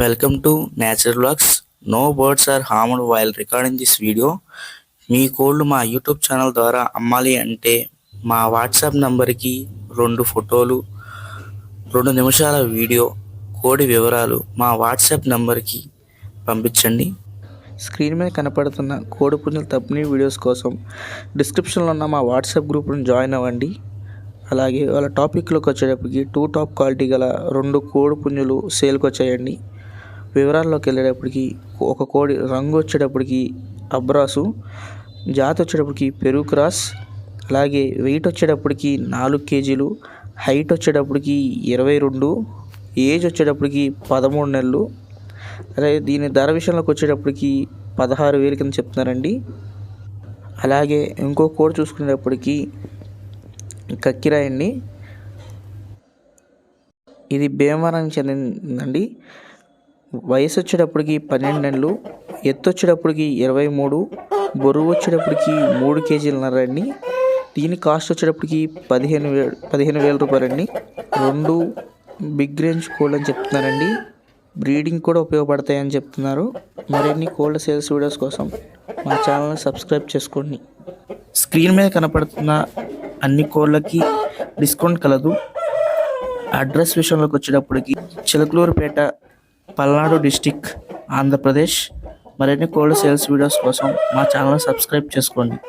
Welcome to Nature Vlogs. No birds are harmed while recording this video. మీ కోళ్ళు మా YouTube channel ద్వారా అమ్మాలి అంటే మా వాట్సాప్ నంబర్కి 2 ఫోటోలు 2 నిమిషాల వీడియో కోడి వివరాలు మా వాట్సాప్ నంబర్కి పంపించండి. స్క్రీన్ మీద కనపడుతున్న కోడి పుంజుల తప్పని వీడియోస్ కోసం డిస్క్రిప్షన్లో ఉన్న మా వాట్సాప్ గ్రూప్ను జాయిన్ అవ్వండి. అలాగే వాళ్ళ టాపిక్లోకి వచ్చేటప్పటికి 2 టాప్ క్వాలిటీ గల 2 కోడి పుంజులు సేల్కి వచ్చాయండి. వివరాల్లోకి వెళ్ళేటప్పటికి ఒక కోడి రంగు వచ్చేటప్పటికి అబ్రాసు, జాతి వచ్చేటప్పటికి పెరు క్రాస్, అలాగే వెయిట్ వచ్చేటప్పటికి 4 కేజీలు, హైట్ వచ్చేటప్పటికి 22, ఏజ్ వచ్చేటప్పటికి 13 నెలలు. అలాగే దీని ధర విషయంలోకి వచ్చేటప్పటికి 16,000 కింద చెప్తున్నారండి. అలాగే ఇంకో కోడి చూసుకునేటప్పటికి కక్కిరాయి అండి. ఇది భీమవరానికి చెందిందండి. వయసు వచ్చేటప్పటికి 12 నెలలు, ఎత్తు వచ్చేటప్పటికి 23, బరువు వచ్చేటప్పటికి 3 కేజీలన్నర అండి. దీని కాస్ట్ వచ్చేటప్పటికి 15,000 రూపాయలండి. 2 బిగ్ రేంజ్ కోళ్ళు అని చెప్తున్నారండి. బ్రీడింగ్ కూడా ఉపయోగపడతాయని చెప్తున్నారు. మరిన్ని కోళ్ళ సేల్స్ వీడియోస్ కోసం మా ఛానల్ని సబ్స్క్రైబ్ చేసుకోండి. స్క్రీన్ మీద కనపడుతున్న అన్ని కోళ్ళకి డిస్కౌంట్ కలదు. అడ్రస్ విషయంలోకి వచ్చేటప్పటికి చిలకలూరుపేట, పల్నాడు డిస్టిక్, ఆంధ్రప్రదేశ్. మరిన్ని కోళ్ళ సేల్స్ వీడియోస్ కోసం మా ఛానల్ సబ్స్క్రైబ్ చేసుకోండి.